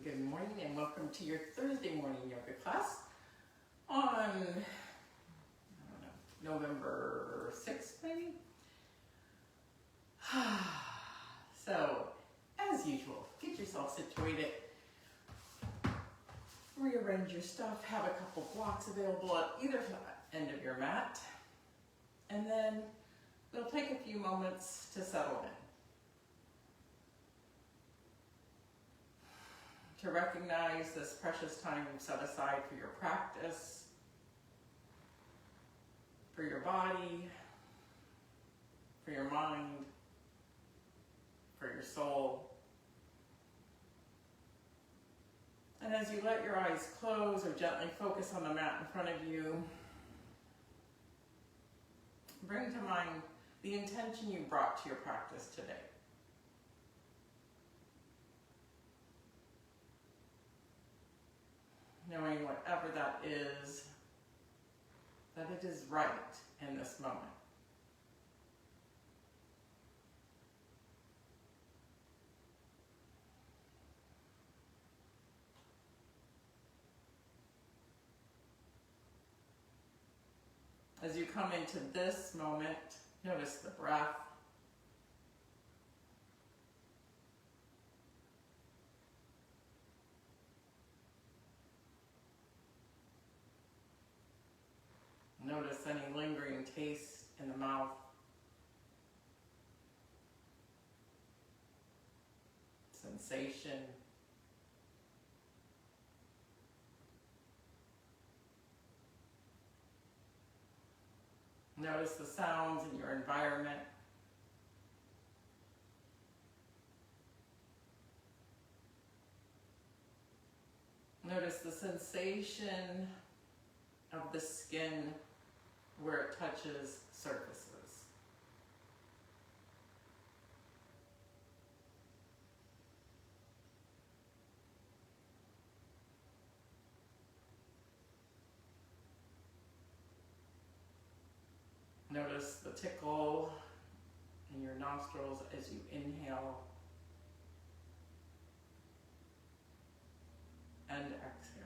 Good morning and welcome to your Thursday morning yoga class on, November 6th maybe? So, as usual, get yourself situated, rearrange your stuff, have a couple blocks available at either end of your mat, and then we'll take a few moments to settle in. To recognize this precious time you've set aside for your practice, for your body, for your mind, for your soul. And as you let your eyes close or gently focus on the mat in front of you, bring to mind the intention you brought to your practice today. Knowing whatever that is, that it is right in this moment. As you come into this moment, notice the breath. Notice any lingering taste in the mouth. Sensation. Notice the sounds in your environment. Notice the sensation of the skin where it touches surfaces. Notice the tickle in your nostrils as you inhale and exhale.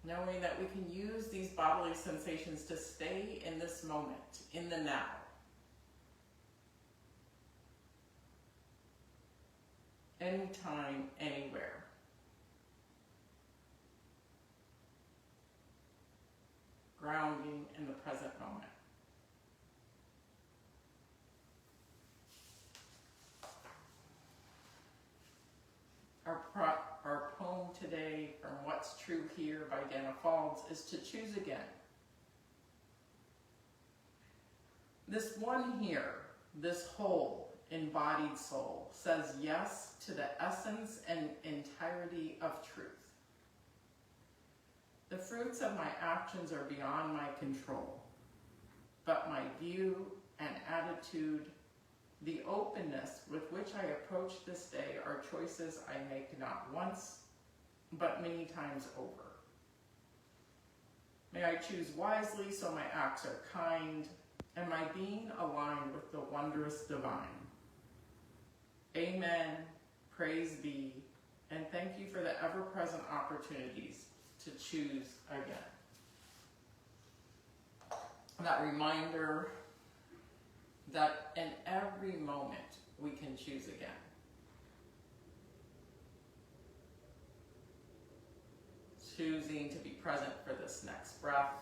Knowing that we can use these bodily sensations to stay in this moment, in the now. Anytime, anywhere. Grounding in the present moment. Our poem today from What's True Here by Dana Falls is to choose again. This one here, this whole embodied soul, says yes to the essence and entirety of truth. The fruits of my actions are beyond my control, but my view and attitude, the openness with which I approach this day are choices I make not once, but many times over. May I choose wisely so my acts are kind, and my being aligned with the wondrous divine. Amen, praise be, and thank you for the ever-present opportunities to choose again. That reminder that in every moment we can choose again. Choosing to be present for this next breath.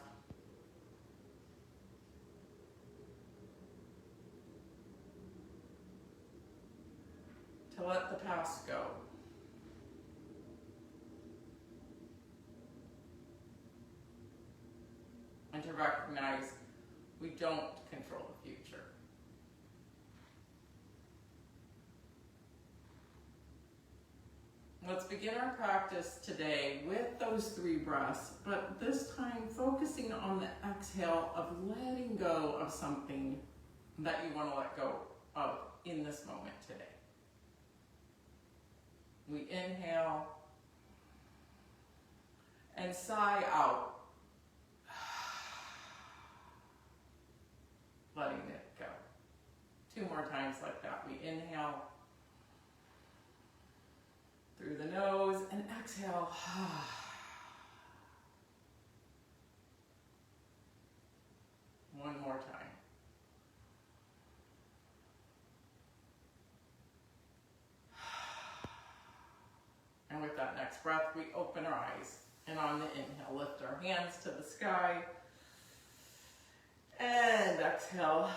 To let the past go. And to recognize we don't control the future. Let's begin our practice today with those 3 breaths, but this time focusing on the exhale of letting go of something that you want to let go of in this moment today. We inhale and sigh out. times like that. We inhale through the nose and exhale. One more time. And with that next breath, we open our eyes. And on the inhale, lift our hands to the sky. And exhale.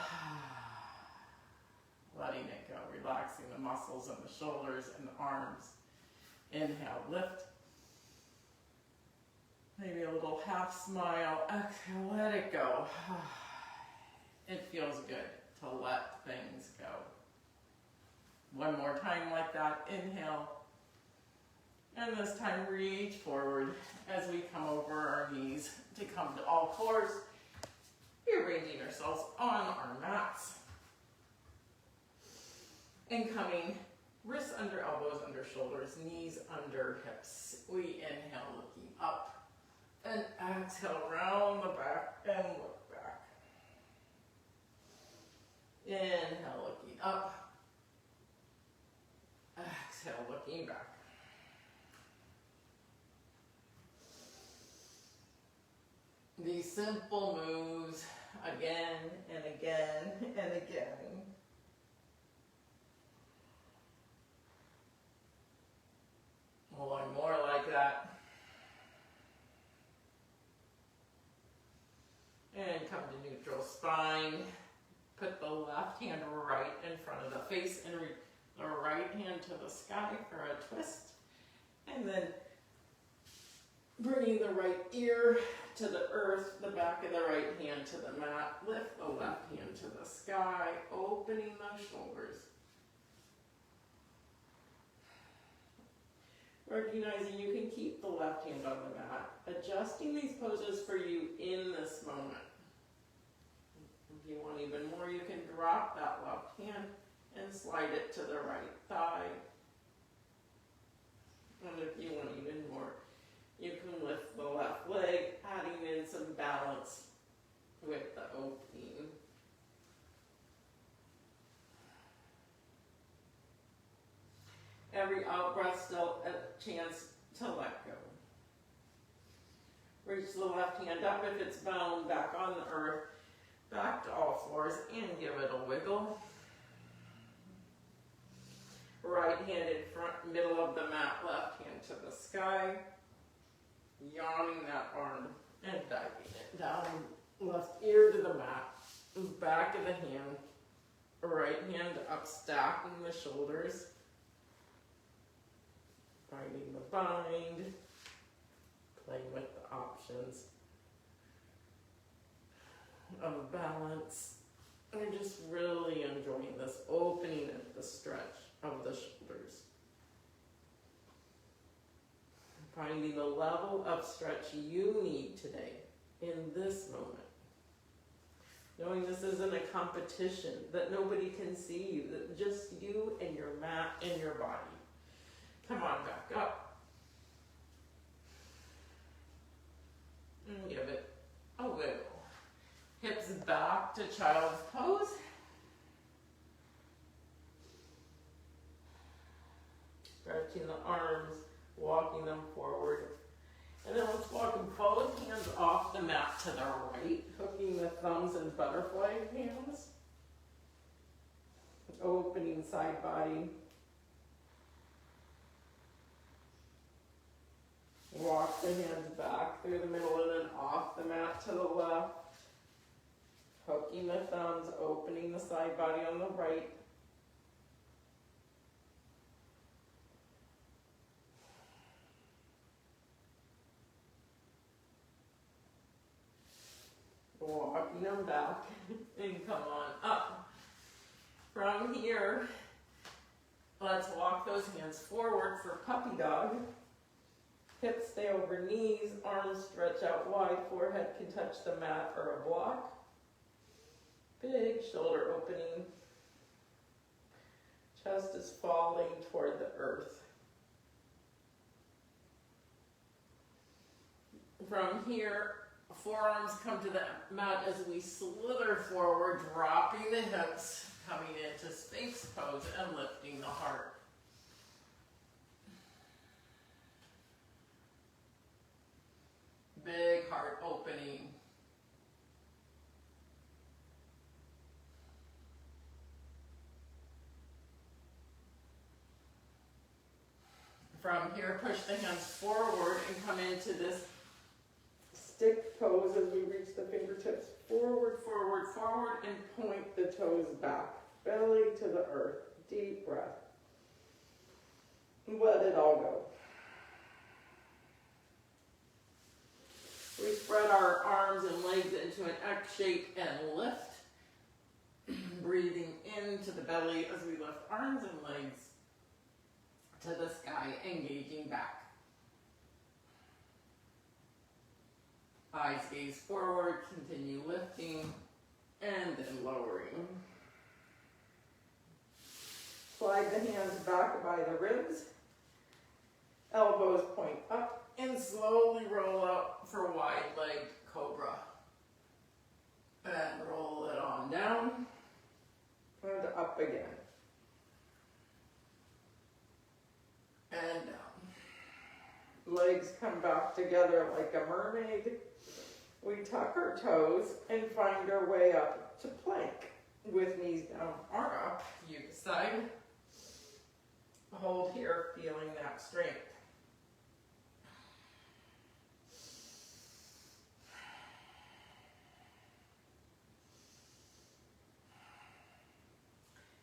Letting it go, relaxing the muscles in the shoulders and the arms. Inhale, lift. Maybe a little half smile. Exhale, let it go. It feels good to let things go. One more time like that. Inhale. And this time reach forward as we come over our knees to come to all fours. Rearranging ourselves on our mats. And coming wrists under elbows, under shoulders, knees under hips. We inhale, looking up. And exhale, round the back and look back. Inhale, looking up. Exhale, looking back. These simple moves again and again and again. One more like that. And come to neutral spine. Put the left hand right in front of the face and the right hand to the sky for a twist. And then bringing the right ear to the earth, the back of the right hand to the mat. Lift the left hand to the sky, opening those shoulders. Recognizing you can keep the left hand on the mat. Adjusting these poses for you in this moment. If you want even more, you can drop that left hand and slide it to the right thigh. And if you want even more, you can lift the left leg, adding in some balance with the opening. Every out breath, still a chance to let go. Reach the left hand up if it's bound, back on the earth, back to all fours, and give it a wiggle. Right hand in front, middle of the mat, left hand to the sky. Yawning that arm and diving it down. Left ear to the mat, back of the hand, right hand up, stacking the shoulders. Finding the bind, playing with the options of balance. And just really enjoying this opening and the stretch of the shoulders. Finding the level of stretch you need today in this moment. Knowing this isn't a competition, that nobody can see you, that just you and your mat and your body. Come on, back up. And give it a wiggle. Hips back to child's pose. Stretching the arms, walking them forward. And then let's walk both hands off the mat to the right, hooking the thumbs and butterfly hands. Opening side body. Walk the hands back through the middle and then off the mat to the left. Hooking the thumbs, opening the side body on the right. Walking them back and come on up. From here, let's walk those hands forward for puppy dog. Hips stay over knees, arms stretch out wide, forehead can touch the mat or a block. Big shoulder opening. Chest is falling toward the earth. From here, forearms come to the mat as we slither forward, dropping the hips. Coming into Sphinx pose and lifting the heart. Big heart opening. From here, push the hands forward and come into this stick pose as we reach the fingertips forward, forward, forward, and point the toes back. Belly to the earth. Deep breath. Let it all go. We spread our arms and legs into an X shape and lift. Breathing into the belly as we lift arms and legs to the sky, engaging back. Eyes gaze forward, continue lifting, and then lowering. Slide the hands back by the ribs. Elbows point up and slowly roll up for wide-legged cobra. And roll it on down and up again. And down. Legs come back together like a mermaid. We tuck our toes and find our way up to plank. With knees down or up, you decide. Hold here, feeling that strength.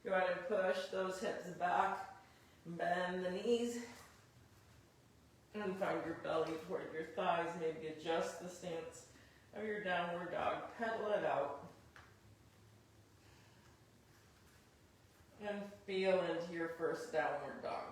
Go ahead and push those hips back. Bend the knees. And find your belly toward your thighs. Maybe adjust the stance of your downward dog. Pedal it out. And feel into your first downward dog.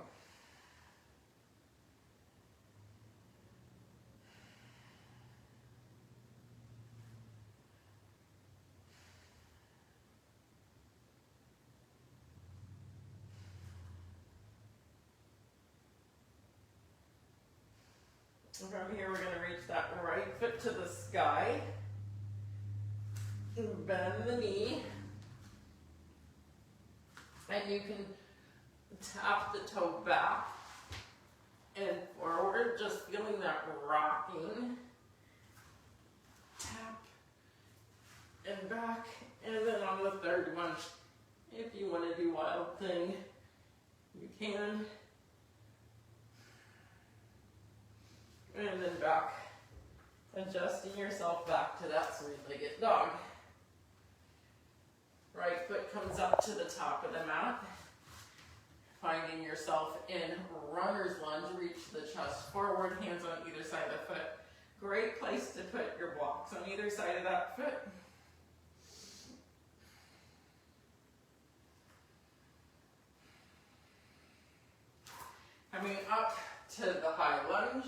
And from here, we're going to reach that right foot to the sky. And bend the knee. And you can tap the toe back and forward, just feeling that rocking. Tap and back. And then on the third one, if you want to do wild thing, you can. And then back, adjusting yourself back to that three-legged dog. Right foot comes up to the top of the mat. Finding yourself in runner's lunge, reach the chest forward, hands on either side of the foot. Great place to put your blocks on either side of that foot. Coming up to the high lunge.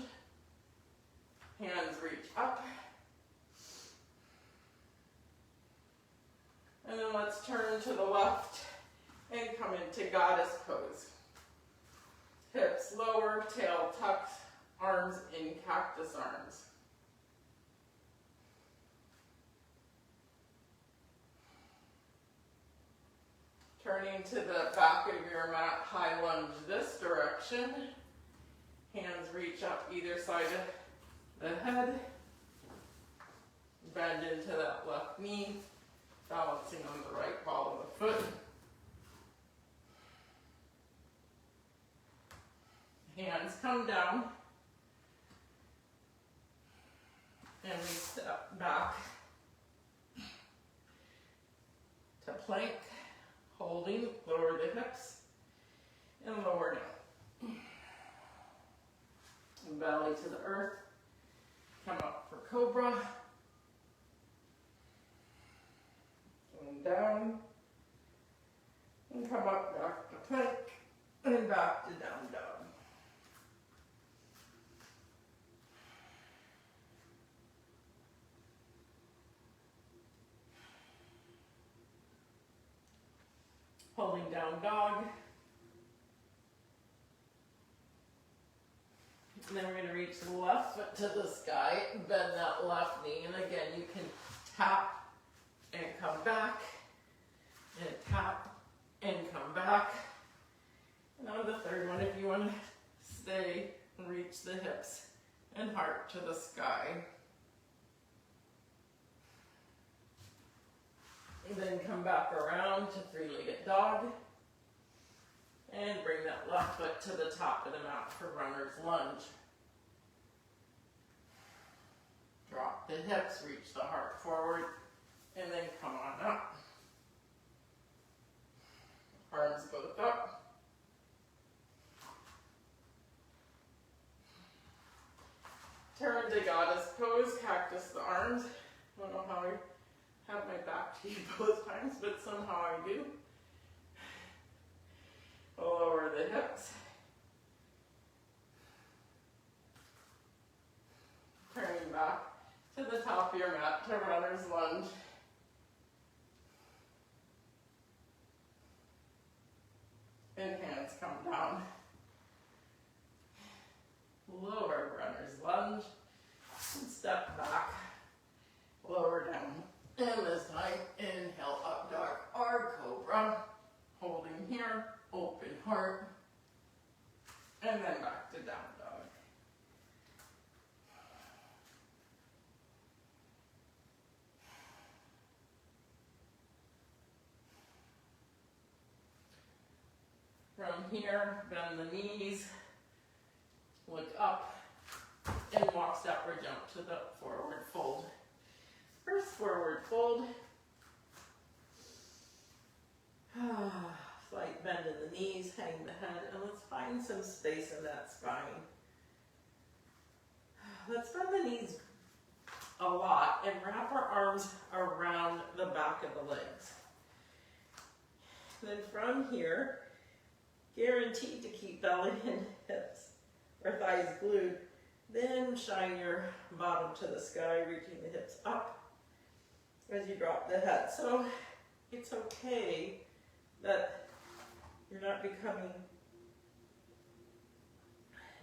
Hands reach up. And then let's turn to the left and come into goddess pose. Hips lower, tail tucked, arms in cactus arms. Turning to the back of your mat, high lunge this direction. Hands reach up either side of the head, bend into that left knee, balancing on the right ball of the foot. Hands come down, and we step back to plank, holding, lower the hips, and lower down. Belly to the earth. Come up for cobra. And down. And come up back to plank. And back to down dog. Holding down dog. And then we're going to reach the left foot to the sky, bend that left knee, and again you can tap and come back, and tap heart to the sky. And then come back around to three-legged dog. And bring that left foot to the top of the mat for runner's lunge. Drop the hips, reach the heart forward, and then come on up. Arms both up. Turn to goddess pose, cactus the arms. I don't know how I have my back to you both times, but somehow I do. Lower the hips. Turning back to the top of your mat to runner's lunge. And hands come down. Lower runner's lunge. And step back. Lower down. And this time, inhale, up dog or cobra. Holding here, open heart. And then back to down dog. From here, bend the knees, look up, and walk, step, or jump to the forward fold. First forward fold. Slight bend in the knees, hang the head, and let's find some space in that spine. Let's bend the knees a lot and wrap our arms around the back of the legs. Then from here, guaranteed to keep belly and hips or thighs glued. Then shine your bottom to the sky, reaching the hips up as you drop the head. So it's okay that you're not becoming,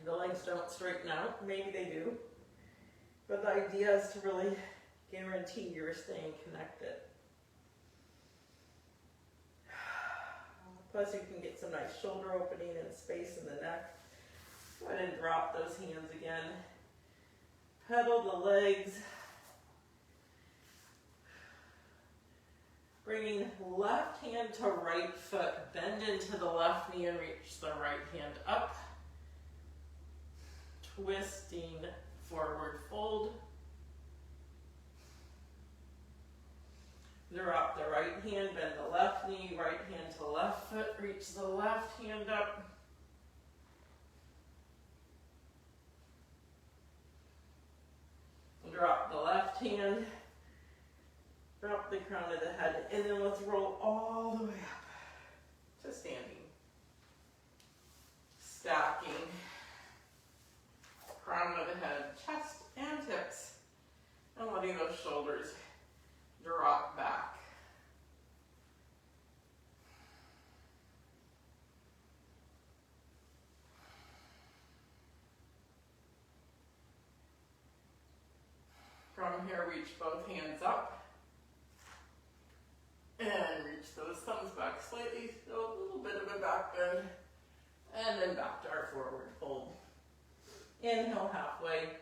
the legs don't straighten out. Maybe they do. But the idea is to really guarantee you're staying connected. Plus you can get some nice shoulder opening and space in the neck. Go ahead and drop those hands again. Pedal the legs. Bringing left hand to right foot. Bend into the left knee and reach the right hand up. Twisting forward fold. Drop the right hand, bend the left knee, right hand to left foot, reach the left hand up. Drop the left hand, drop the crown of the head, and then let's roll all the way up to standing. Stacking, crown of the head, chest and hips, and letting those shoulders drop back. From here, reach both hands up. And reach those thumbs back slightly, so a little bit of a back bend. And then back to our forward fold. Inhale halfway.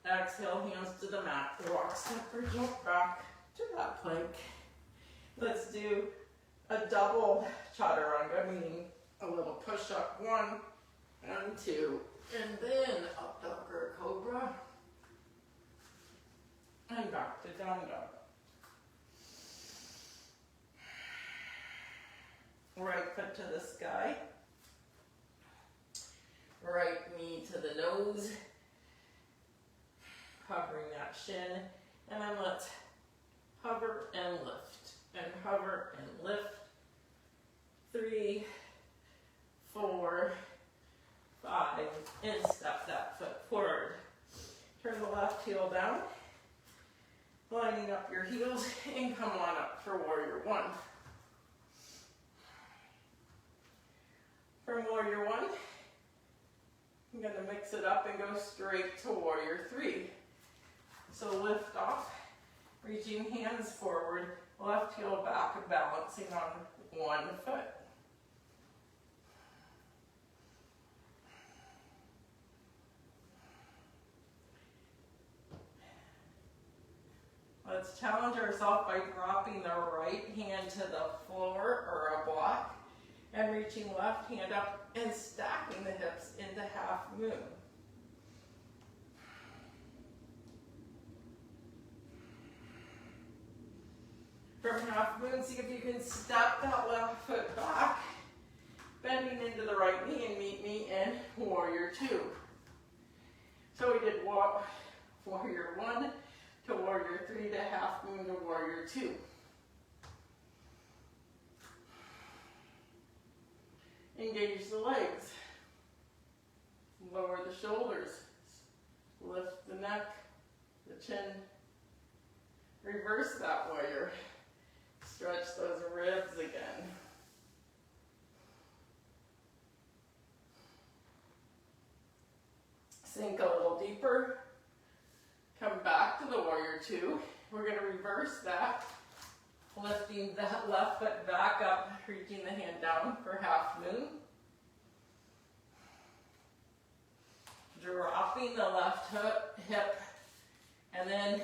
Exhale, hands to the mat. Rock, step, or jump back to that plank. Let's do a double chaturanga, meaning a little push up, 1 and 2, and then up dog or cobra, and back to down dog. Right foot to the sky, right knee to the nose, covering that shin, and then let's hover and lift, and hover and lift. 3, 4, 5, and step that foot forward. Turn the left heel down, lining up your heels, and come on up for warrior 1. From warrior 1, I'm going to mix it up and go straight to warrior 3. So lift off, reaching hands forward, left heel back, and balancing on one foot. let's challenge ourselves by dropping the right hand to the floor or a block and reaching left hand up and stacking the hips into half moon. From half moon, see if you can step that left foot back, bending into the right knee, and meet me in warrior two. So we did warrior one to warrior three to half moon to warrior two. Engage the legs. Lower the shoulders. Lift the neck, the chin. Reverse that warrior. Stretch those ribs again. Sink a little deeper. Come back to the warrior two. We're going to reverse that. Lifting that left foot back up, reaching the hand down for half moon. Dropping the left hip, and then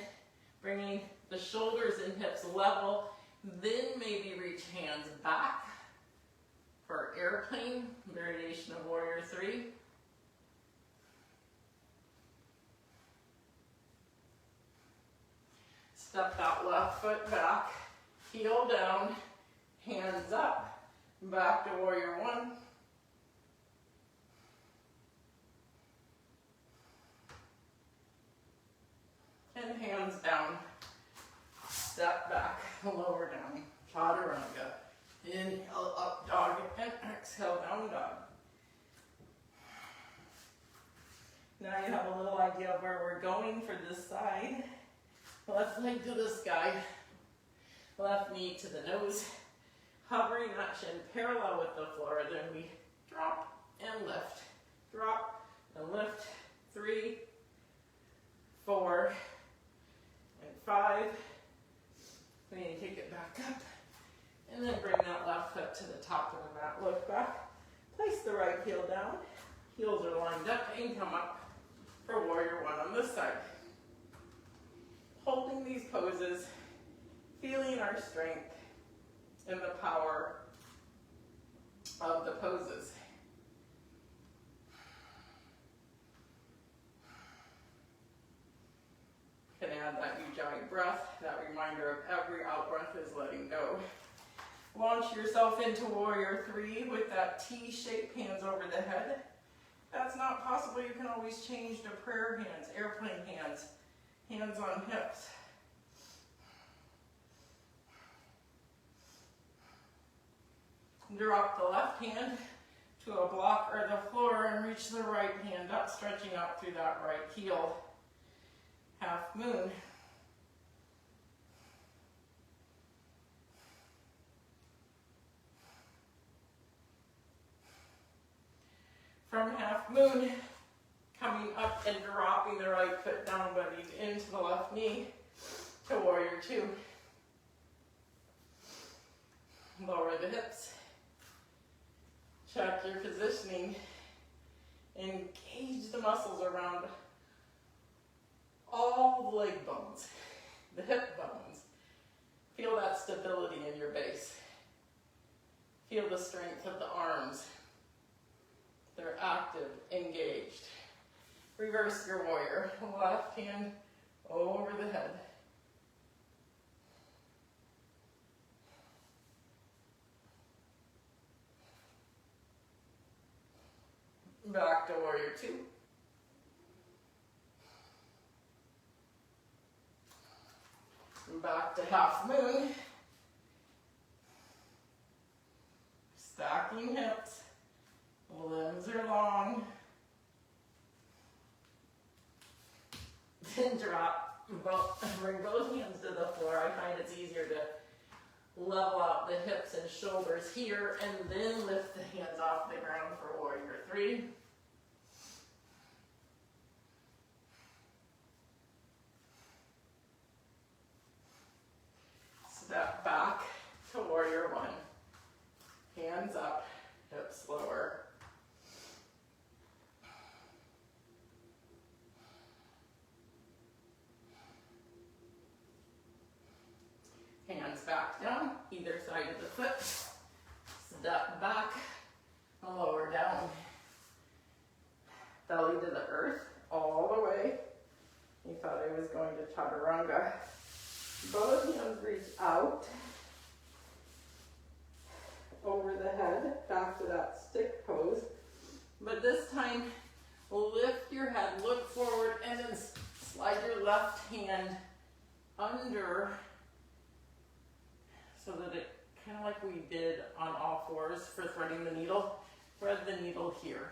bringing the shoulders and hips level. Then maybe reach hands back for airplane, variation of warrior three. Step that left foot back, heel down, hands up, back to warrior one. And hands down, step back, lower down, chaturanga. Inhale, up dog, and exhale, down dog. Now you have a little idea of where we're going for this side. Left leg to the sky, left knee to the nose, hovering that shin parallel with the floor. Then we drop and lift, drop and lift. 3, 4, and 5. We need to take it back up, and then bring that left foot to the top of the mat. Look back, place the right heel down. Heels are lined up, and come up for warrior one on this side. Holding these poses, feeling our strength and the power of the poses. Can add that Ujjayi breath, that reminder of every out breath is letting go. Launch yourself into warrior three with that T-shaped hands over the head. If that's not possible, you can always change to prayer hands, airplane hands. Hands on hips. Drop the left hand to a block or the floor and reach the right hand up, stretching out through that right heel. Half moon. From half moon, coming up and dropping the right foot down, buddies, into the left knee to warrior two. Lower the hips. Check your positioning. Engage the muscles around all the leg bones, the hip bones. Feel that stability in your base. Feel the strength of the arms. They're active, engaged. Reverse your warrior. Left hand over the head. Back to warrior two. Back to half moon. Stacking hips. Limbs are long. Then drop. Bring both hands to the floor. I find it's easier to level out the hips and shoulders here, and then lift the hands off the ground for warrior three. Step back to warrior one. Hands up, hips lower. foot, step back, lower down, belly to the earth, all the way. You thought I was going to chaturanga. Both hands reach out, over the head, back to that stick pose. But this time, lift your head, look forward, and then slide your left hand under so that it, kind of like we did on all fours for threading the needle, thread the needle here.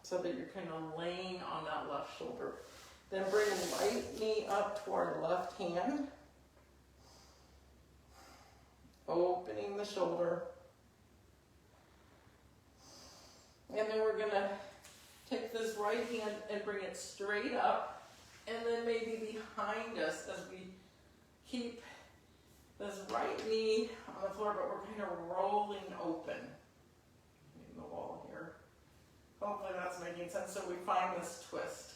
So that you're kind of laying on that left shoulder. Then bring right knee up toward left hand. Opening the shoulder. And then we're gonna take this right hand and bring it straight up, and then maybe behind us as we keep this right knee on the floor, but we're kind of rolling open in the wall here. Hopefully that's making sense. So we find this twist.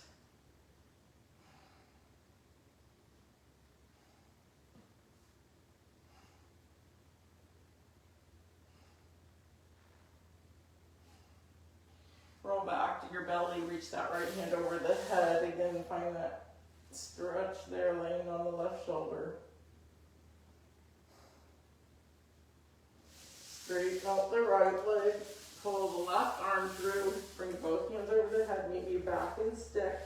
Roll back to your belly, reach that right hand over the head. Again, find that stretch there laying on the left shoulder. Straighten out the right leg, pull the left arm through, bring both hands over the head, meet you back in stick.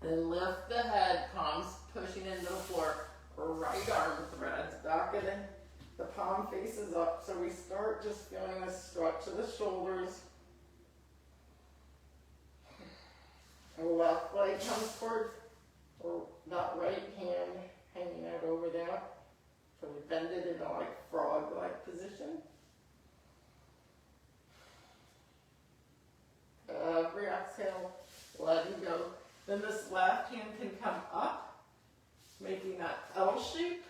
Then lift the head, palms pushing into the floor, right arm threads back and in. The palm faces up, so we start just feeling a stretch of the shoulders. The left leg comes forward, or that right hand hanging out over that. So we bend it into like frog-like position. Every exhale, letting go. Then this left hand can come up, making that L shape.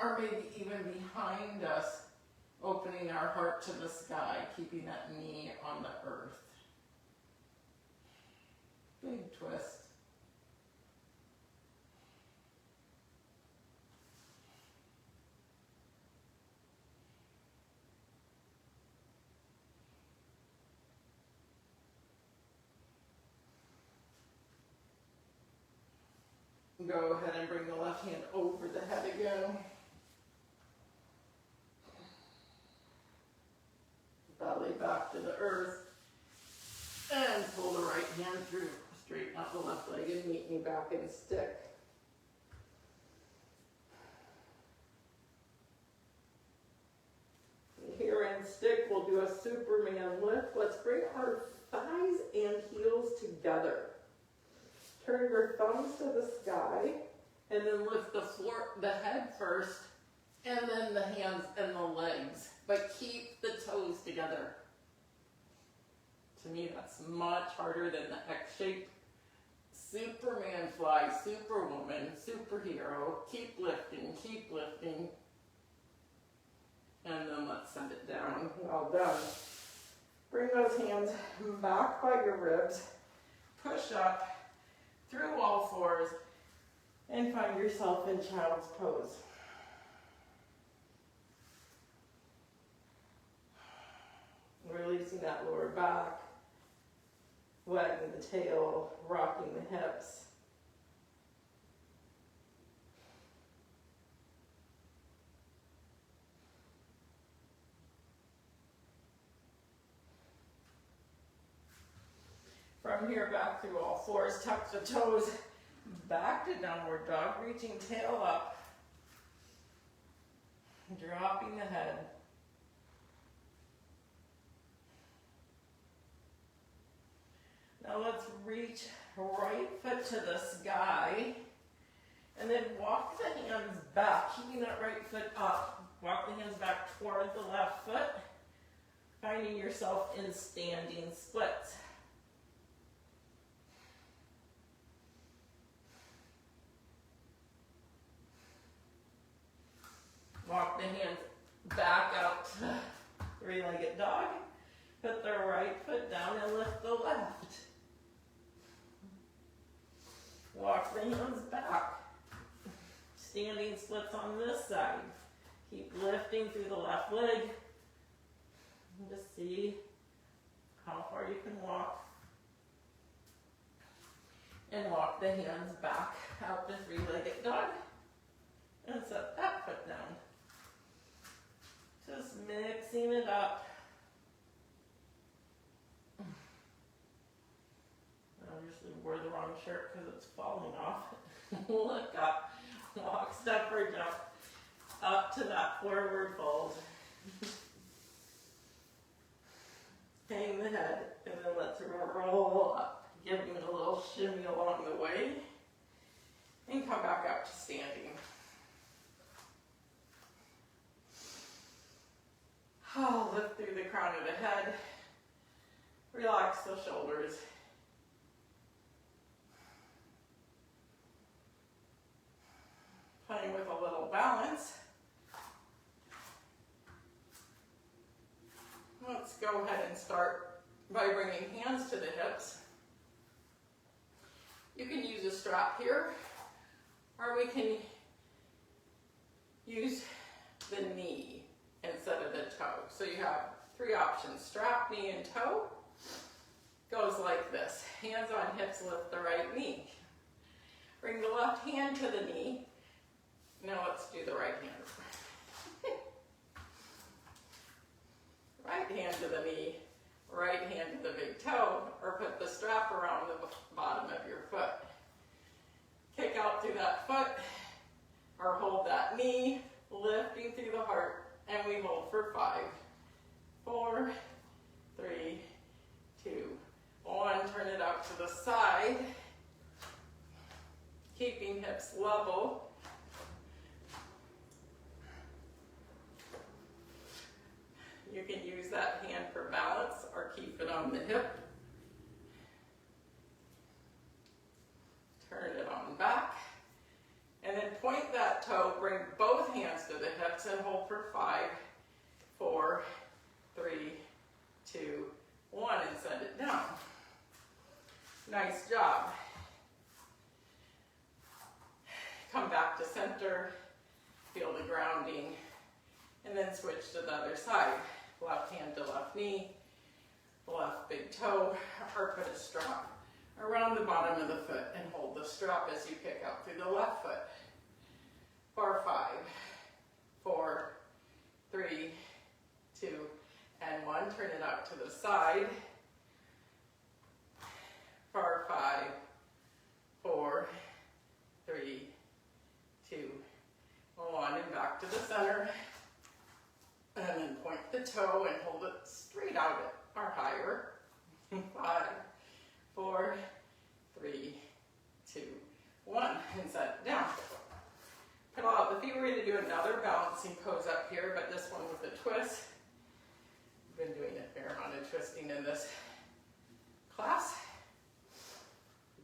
Or maybe even behind us, opening our heart to the sky, keeping that knee on the earth. Big twist. Go ahead and bring the left hand over the head again. Belly back to the earth, and pull the right hand through, straighten out the left leg and meet me back in stick. Here in stick, we'll do a Superman lift. Let's bring our thighs and heels together. Turn your thumbs to the sky, and then lift the head first, and then the hands and the legs. But keep the toes together. To me, that's much harder than the X shape. Superman fly, superwoman, superhero. Keep lifting, keep lifting. And then let's send it down. Well done. Bring those hands back by your ribs. Push up through all fours and find yourself in child's pose. Releasing that lower back, wagging the tail, rocking the hips. From here, back through all fours, tuck the toes, back to downward dog, reaching tail up, dropping the head. Now let's reach right foot to the sky, and then walk the hands back, keeping that right foot up. Walk the hands back toward the left foot, finding yourself in standing splits. Walk the hands back out to three-legged dog. Put the right foot down and lift the left. Walk the hands back. standing splits on this side. Keep lifting through the left leg. And just see how far you can walk. And walk the hands back out to three-legged dog. And set that foot down. Just mixing it up. I usually wear the wrong shirt because it's falling off. Look up. Walk, step, or jump. Up to that forward fold. Hang the head, and then let's roll up. Give it a little shimmy along the way. And come back up to standing. Oh, lift through the crown of the head. Relax the shoulders. Playing with a little balance. Let's go ahead and start by bringing hands to the hips. You can use a strap here, or we can use the knee instead of the toe. So you have three options: strap, knee, and toe. Goes like this. Hands on hips, lift the right knee. Bring the left hand to the knee. Now let's do the right hand. Right hand to the knee, right hand to the big toe, or put the strap around the bottom of your foot. Kick out through that foot, or hold that knee, lifting through the heart, and we hold for 5, 4, 3, 2, 1. Turn it out to the side, keeping hips level. You can use that hand for balance or keep it on the hip. Turn it on back. And then point that toe, bring both hands to the hips and hold for 5, 4, 3, 2, 1, and send it down. Nice job. Come back to center, feel the grounding, and then switch to the other side. Left hand to left knee, left big toe, or put a strap around the bottom of the foot and hold the strap as you kick out through the left foot. For 5, 4, 3, 2, and 1. Turn it out to the side. For 5, 4, 3, 2, 1, and back to the center. And then point the toe and hold it straight out or higher. 5, 4, 3, 2, 1, and set it down. Pedal out the feet. We're going to do another balancing pose up here, but this one with a twist. I've been doing a fair amount of twisting in this class.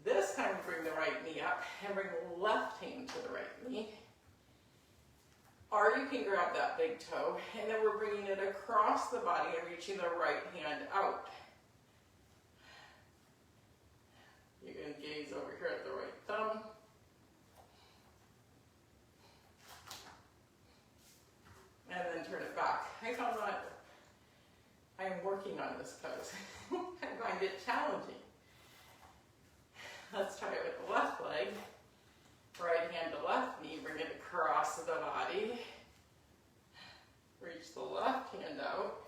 This time bring the right knee up and bring the left hand to the right knee. Or you can grab that big toe, and then we're bringing it across the body and reaching the right hand out. You can gaze over here at the right thumb. And then turn it back. I found that I am working on this pose. I find it challenging. Let's try it with the left leg. Right hand to left knee, bring it across the body. Reach the left hand out.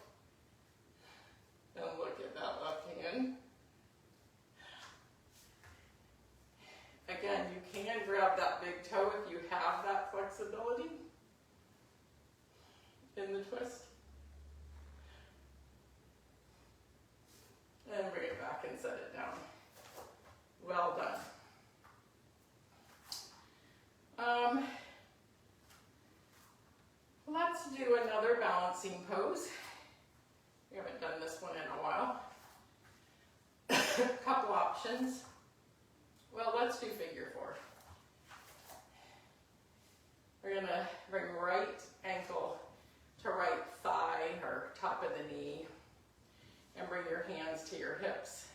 And look at that left hand. Again, you can grab that big toe if you have that flexibility in the twist. And bring it back and set it down. Well done. Let's do another balancing pose. We haven't done this one in a while. Couple options. Well, let's do figure 4. We're going to bring right ankle to right thigh or top of the knee and bring your hands to your hips.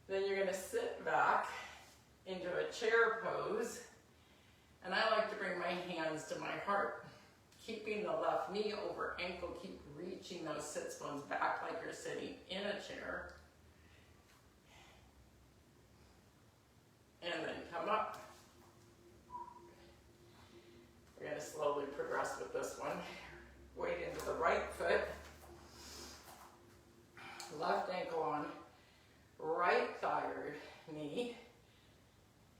Then you're going to sit back into a chair pose And I like to bring my hands to my heart, keeping the left knee over ankle. Keep reaching those sits bones back like you're sitting in a chair. And then come up. We're going to slowly progress with this one. Weight into the right foot. Left ankle on right thigh or knee.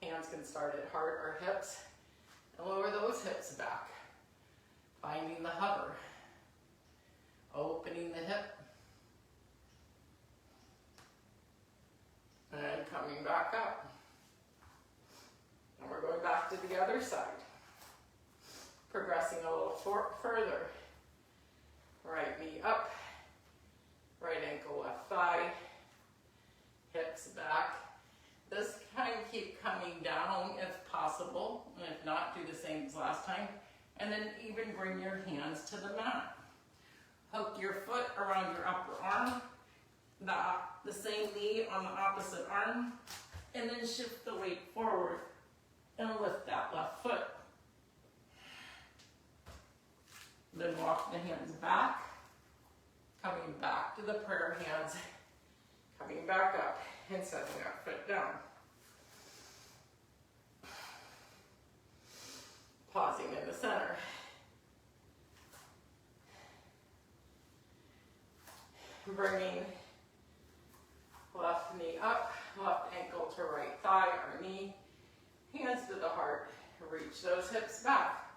Hands can start at heart or hips. And lower those hips back. Finding the hover. Opening the hip. And coming back up. And we're going back to the other side. Progressing a little further. Right knee up. Right ankle, left thigh. Hips back. This kind of keep coming down if possible. And if not, do the same as last time. And then even bring your hands to the mat. Hook your foot around your upper arm. The same knee on the opposite arm. And then shift the weight forward. And lift that left foot. Then walk the hands back. Coming back to the prayer hands. Coming back up and setting that foot down. Pausing in the center. Bringing left knee up, left ankle to right thigh or knee. Hands to the heart. Reach those hips back.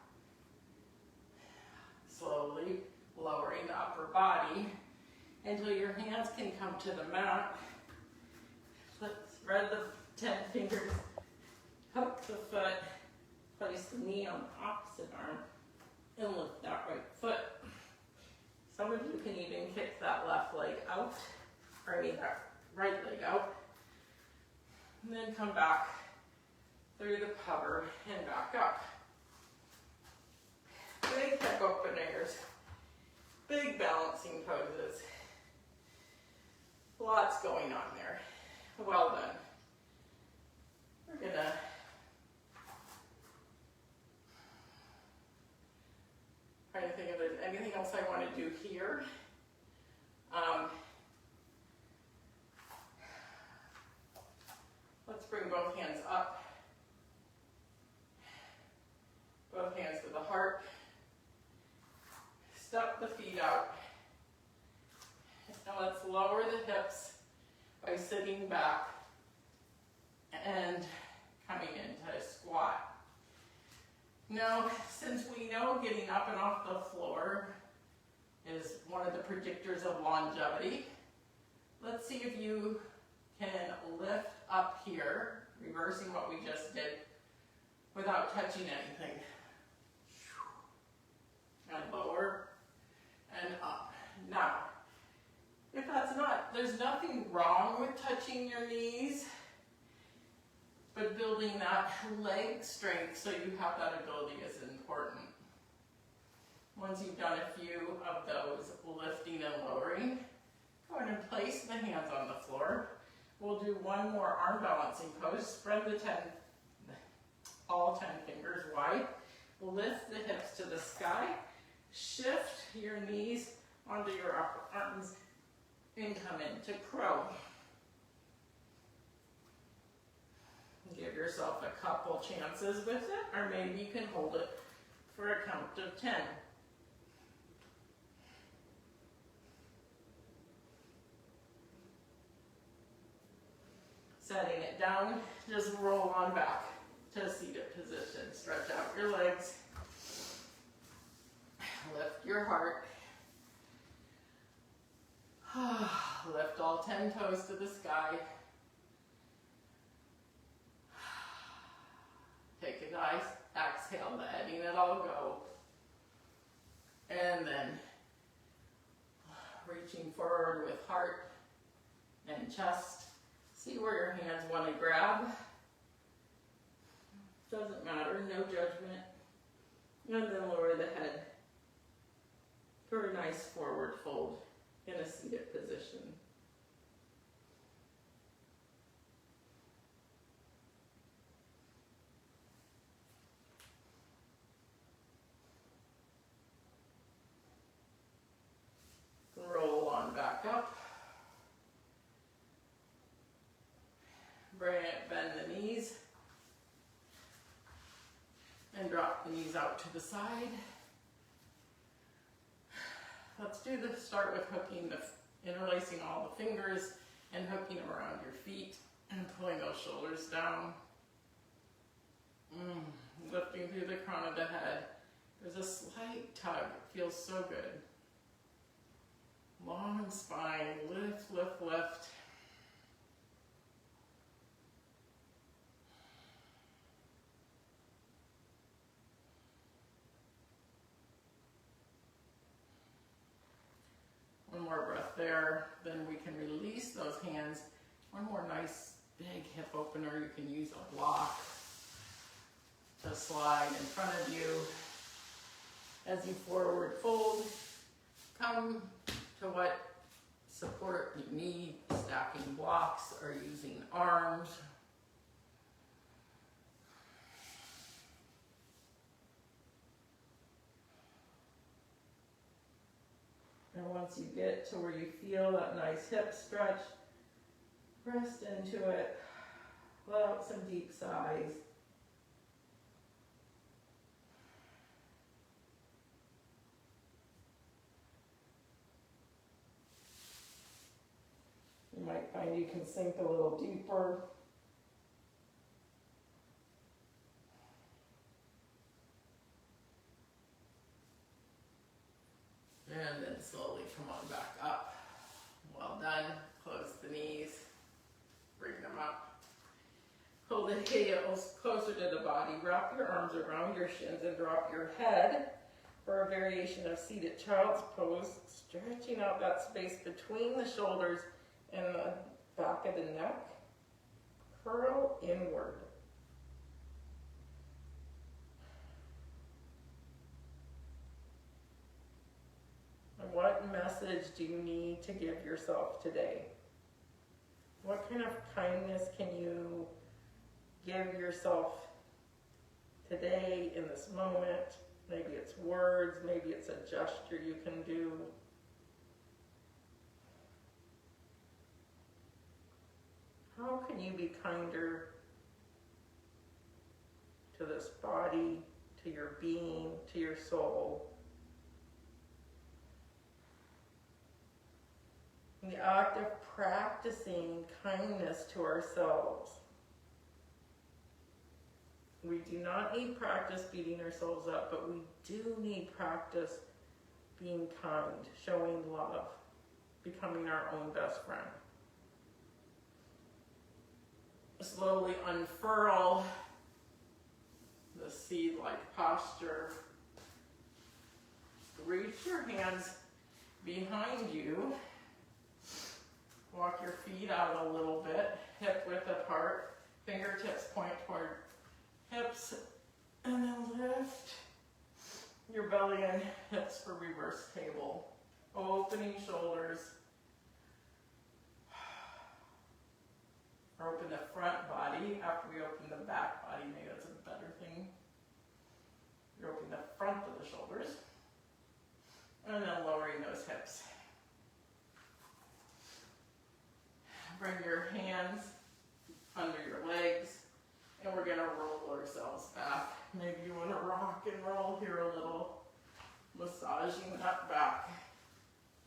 Slowly lowering the upper body until your hands can come to the mat. Let's spread the 10 fingers. Hook the foot. Place the knee on the opposite arm and lift that right foot. Some of you can even kick that left leg out, or I mean that right leg out. And then come back through the hover and back up. Big hip openers, big balancing poses. Lots going on there. Well done. We're gonna try to think if there's anything else I want to do here. Let's bring both hands up. Both hands to the heart. Step the feet out. Now let's lower the hips by sitting back and coming into a squat. Now, since we know getting up and off the floor is one of the predictors of longevity, let's see if you can lift up here, reversing what we just did, without touching anything. And lower and up. Now, if that's not, there's nothing wrong with touching your knees, but building that leg strength so you have that ability is important. Once you've done a few of those lifting and lowering, go ahead and place the hands on the floor. We'll do one more arm balancing pose. Spread the all 10 fingers wide. Lift the hips to the sky. Shift your knees onto your upper arms and come into crow. Give yourself a couple chances with it, or maybe you can hold it for a count of 10. Setting it down, just roll on back to a seated position. Stretch out your legs. Lift your heart. Lift all 10 toes to the sky. Take a nice exhale, letting it all go. And then reaching forward with heart and chest. See where your hands want to grab. Doesn't matter, no judgment. And then lower the head for a nice forward fold in a seated position. knees out to the side. Let's do the start with interlacing all the fingers and hooking around your feet and pulling those shoulders down. Lifting through the crown of the head. There's a slight tug. It feels so good. Long spine. Lift, lift, lift. One more breath there. Then we can release those hands. One more nice big hip opener. You can use a block to slide in front of you. As you forward fold, come to what support you need. Stacking blocks or using arms. And once you get to where you feel that nice hip stretch, rest into it. Let out some deep sighs. You might find you can sink a little deeper. And then slowly come on back up. Well done. Close the knees. Bring them up. Pull the heels closer to the body. Wrap your arms around your shins and drop your head for a variation of seated child's pose. Stretching out that space between the shoulders and the back of the neck. Curl inward. And what message do you need to give yourself today? What kind of kindness can you give yourself today in this moment? Maybe it's words, maybe it's a gesture you can do. How can you be kinder to this body, to your being, to your soul? The act of practicing kindness to ourselves. We do not need practice beating ourselves up, but we do need practice being kind, showing love, becoming our own best friend. Slowly unfurl the seed-like posture. Reach your hands behind you. Walk your feet out a little bit, hip width apart, fingertips point toward hips, and then lift your belly and hips for reverse table. Opening shoulders. Or open the front body after we open the back body. Maybe that's a better thing. You're opening the front of the shoulders. And then lowering those hips. Bring your hands under your legs. And we're going to roll ourselves back. Maybe you want to rock and roll here a little. Massaging that back.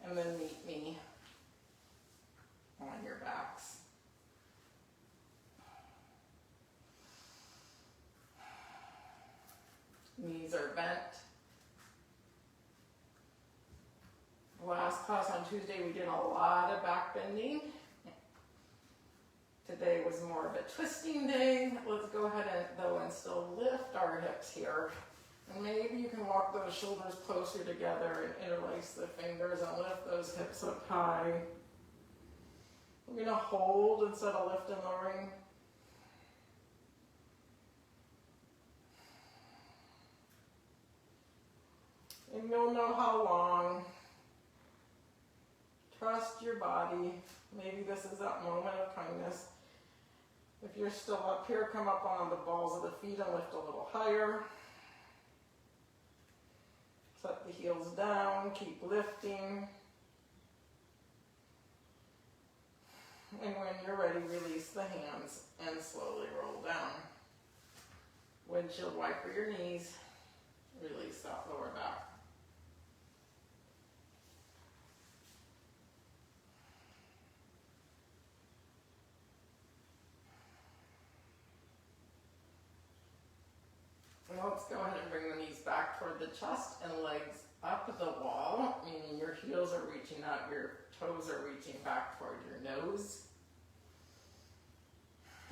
And then meet me on your backs. Knees are bent. Last class on Tuesday we did a lot of back bending. Today was more of a twisting day. Let's go ahead and still lift our hips here. And maybe you can walk those shoulders closer together and interlace the fingers and lift those hips up high. We're going to hold instead of lift and lowering. And you'll know how long. Trust your body. Maybe this is that moment of kindness. If you're still up here, come up on the balls of the feet and lift a little higher. Set the heels down, keep lifting. And when you're ready, release the hands and slowly roll down. Windshield wiper your knees. Release that lower back. Now let's go ahead and bring the knees back toward the chest and legs up the wall, meaning your heels are reaching out, your toes are reaching back toward your nose.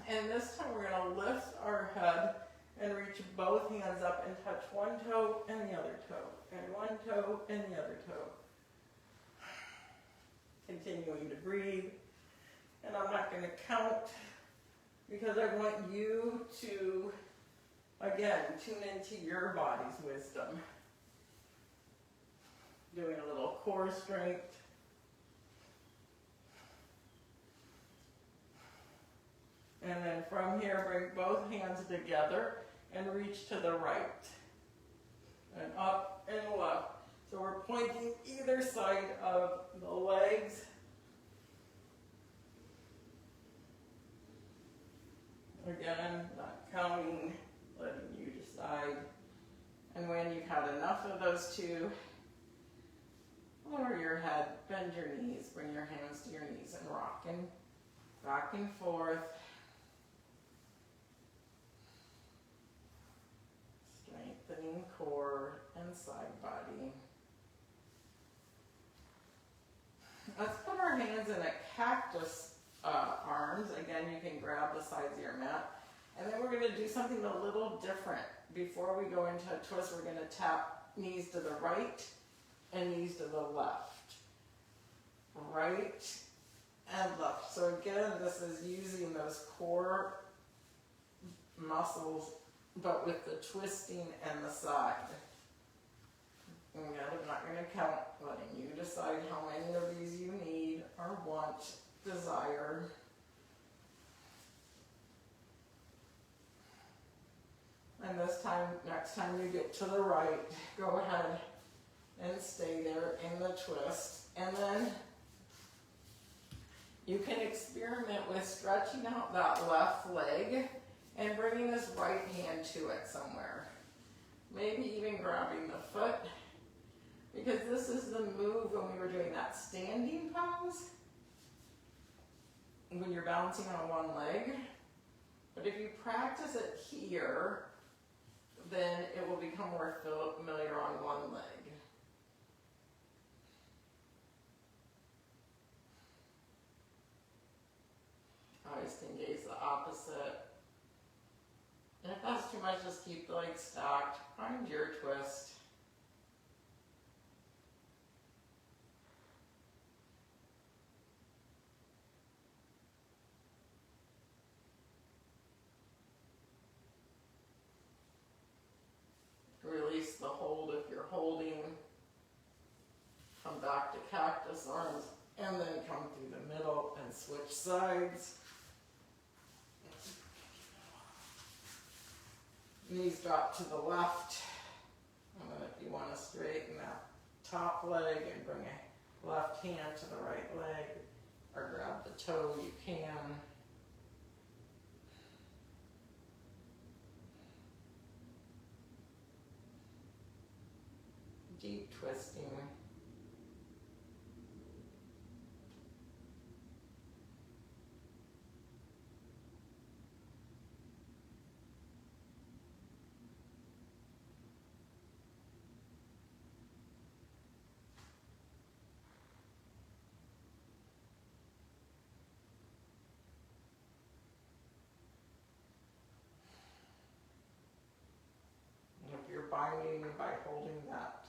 And this time we're going to lift our head and reach both hands up and touch one toe and the other toe, and one toe and the other toe. Continuing to breathe. And I'm not going to count because I want you to, again, tune into your body's wisdom. Doing a little core strength. And then from here, bring both hands together and reach to the right. And up and left. So we're pointing either side of the legs. Again, not counting, letting you decide. And when you've had enough of those two, lower your head, bend your knees, bring your hands to your knees and rocking back and forth. Strengthening core and side body. Let's put our hands in a cactus arms. Again, you can grab the sides of your mat. And then we're going to do something a little different. Before we go into a twist, we're going to tap knees to the right and knees to the left. Right and left. So again, this is using those core muscles, but with the twisting and the side. Again, I'm not going to count, letting you decide how many of these you need or want, desire. And this time, next time you get to the right, go ahead and stay there in the twist. And then you can experiment with stretching out that left leg and bringing this right hand to it somewhere. Maybe even grabbing the foot, because this is the move when we were doing that standing pose, when you're balancing on one leg. But if you practice it here, then it will become more familiar on one leg. Always can gaze the opposite. And if that's too much, just keep the legs stacked. Find your twist. Release the hold if you're holding. Come back to cactus arms and then come through the middle and switch sides. Knees drop to the left. And then if you want to straighten that top leg and bring a left hand to the right leg or grab the toe, you can. Deep twisting. And if you're binding by holding that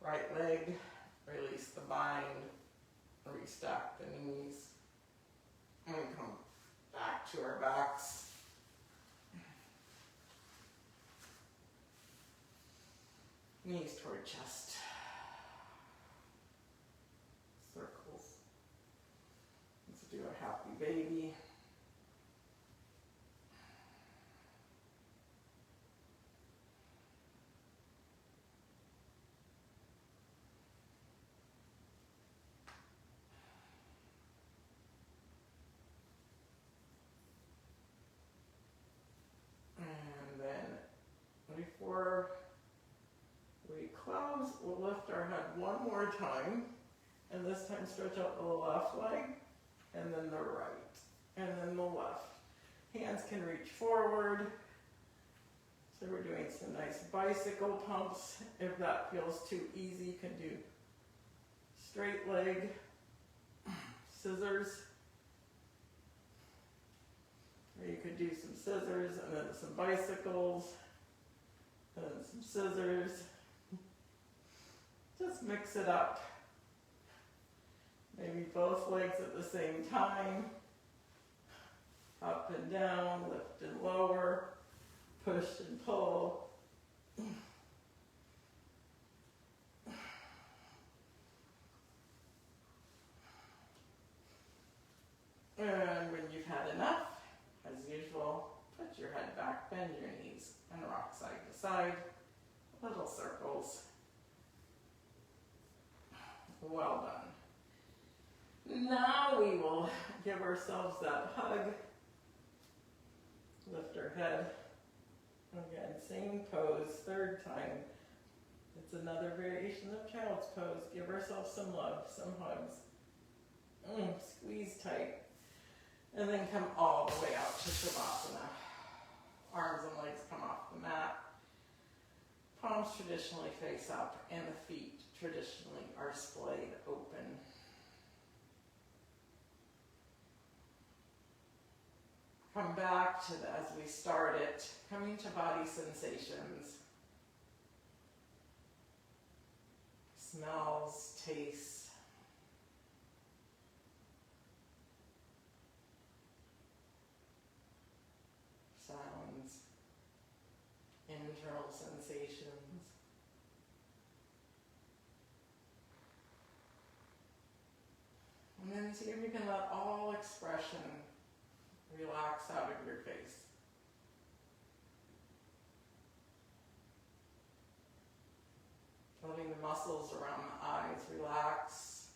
right leg, release the bind, restack the knees, and we come back to our backs. Knees toward chest. Circles. Let's do a happy baby. Before over. We close, we'll lift our head one more time, and this time stretch out the left leg, and then the right, and then the left. Hands can reach forward. So we're doing some nice bicycle pumps. If that feels too easy, you can do straight leg, scissors, or you could do some scissors and then some bicycles, and then some scissors. Just mix it up. Maybe both legs at the same time. Up and down, lift and lower, push and pull. And when you've had enough, as usual, put your head back, bend your knees, and rock side to side. Little circles. Well done. Now we will give ourselves that hug. Lift our head. Again, same pose, third time. It's another variation of child's pose. Give ourselves some love, some hugs. Squeeze tight. And then come all the way out to Shavasana. Arms and legs come off the mat. Palms traditionally face up, and the feet traditionally are splayed open. Come back to as we start it, coming to body sensations. Smells, tastes. Sounds. Internal sensations. And then see if you can let all expression relax out of your face. Letting the muscles around the eyes relax.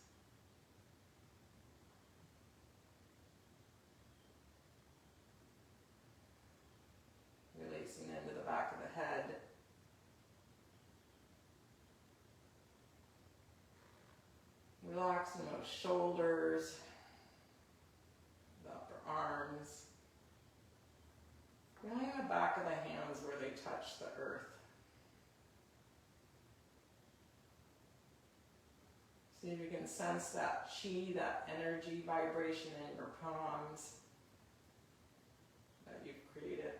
Releasing into the back of the head. Relaxing those shoulders, the upper arms. Feeling the back of the hands where they touch the earth. See if you can sense that chi, that energy vibration in your palms that you've created.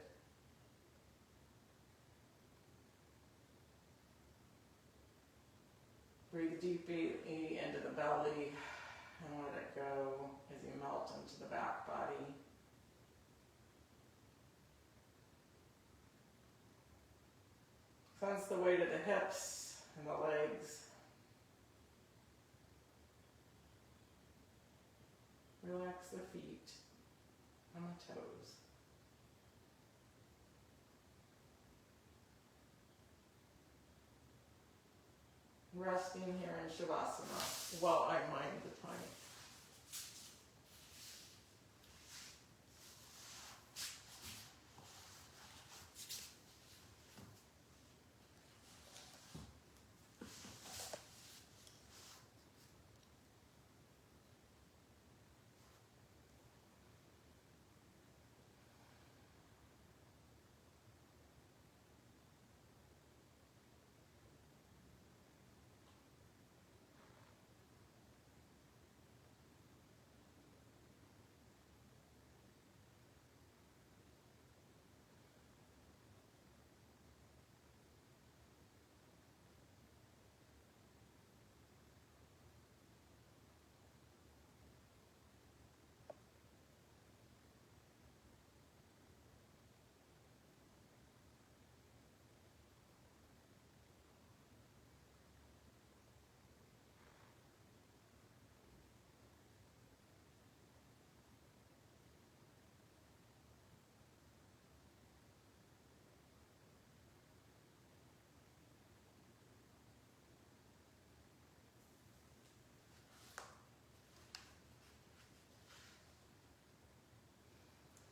Breathe deeply into the belly and let it go as you melt into the back body. Sense the weight of the hips and the legs. Relax the feet and the toes. Resting here in Shavasana while I mind the time.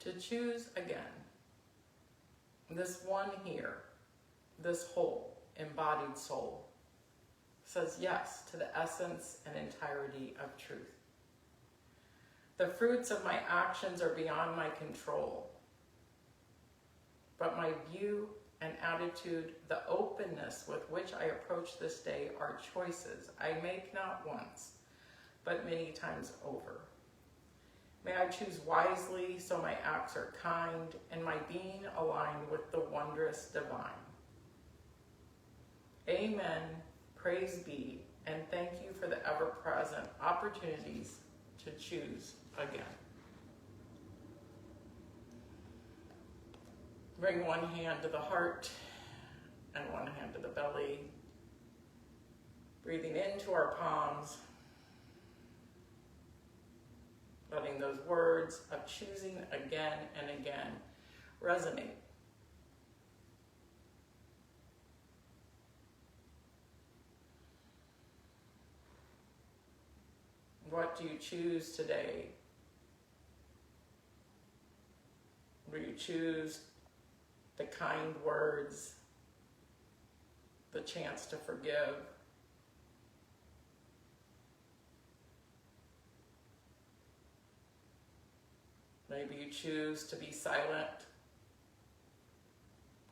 To choose again, this one here, this whole embodied soul says yes to the essence and entirety of truth. The fruits of my actions are beyond my control, but my view and attitude, the openness with which I approach this day are choices I make not once, but many times over. May I choose wisely so my acts are kind and my being aligned with the wondrous divine. Amen. Praise be, and thank you for the ever-present opportunities to choose again. Bring one hand to the heart and one hand to the belly. Breathing into our palms. Letting those words of choosing again and again resonate. What do you choose today? Will you choose the kind words, the chance to forgive? Maybe you choose to be silent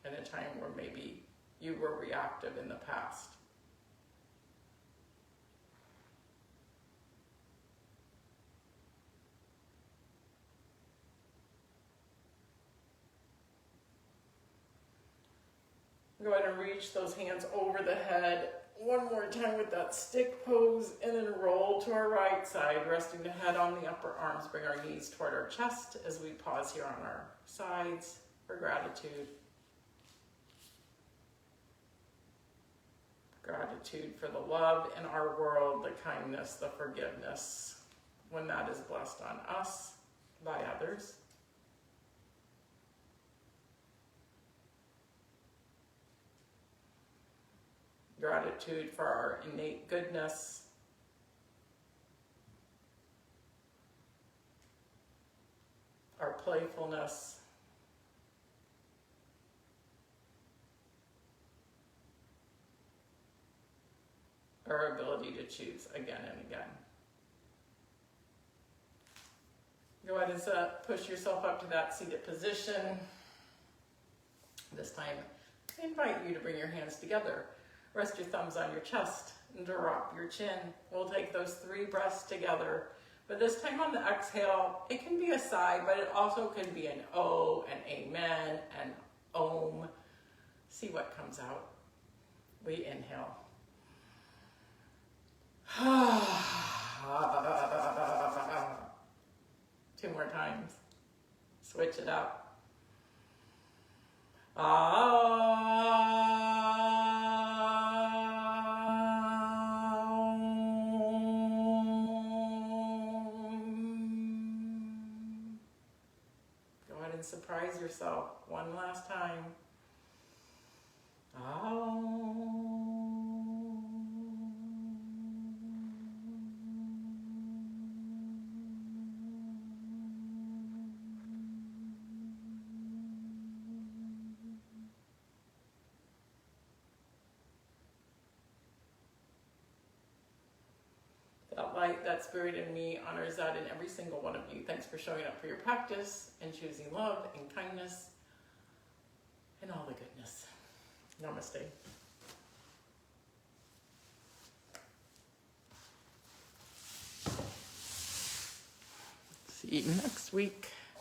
in a time where maybe you were reactive in the past. Go ahead and reach those hands over the head one more time with that stick pose, and then roll to our right side, resting the head on the upper arms. Bring our knees toward our chest as we pause here on our sides for gratitude. Gratitude for the love in our world, the kindness, the forgiveness, when that is blessed on us by others. Gratitude for our innate goodness, our playfulness, our ability to choose again and again. Go ahead and push yourself up to that seated position. This time, I invite you to bring your hands together. Rest your thumbs on your chest and drop your chin. We'll take those 3 breaths together. But this time on the exhale, it can be a sigh, but it also can be an O, an amen, an om. See what comes out. We inhale. 2 more times. Switch it up. And surprise yourself one last time. That light, that spirit in me honors that in every single one of you. Thanks for showing up for your practice and choosing love and kindness and all the goodness. Namaste. See you next week.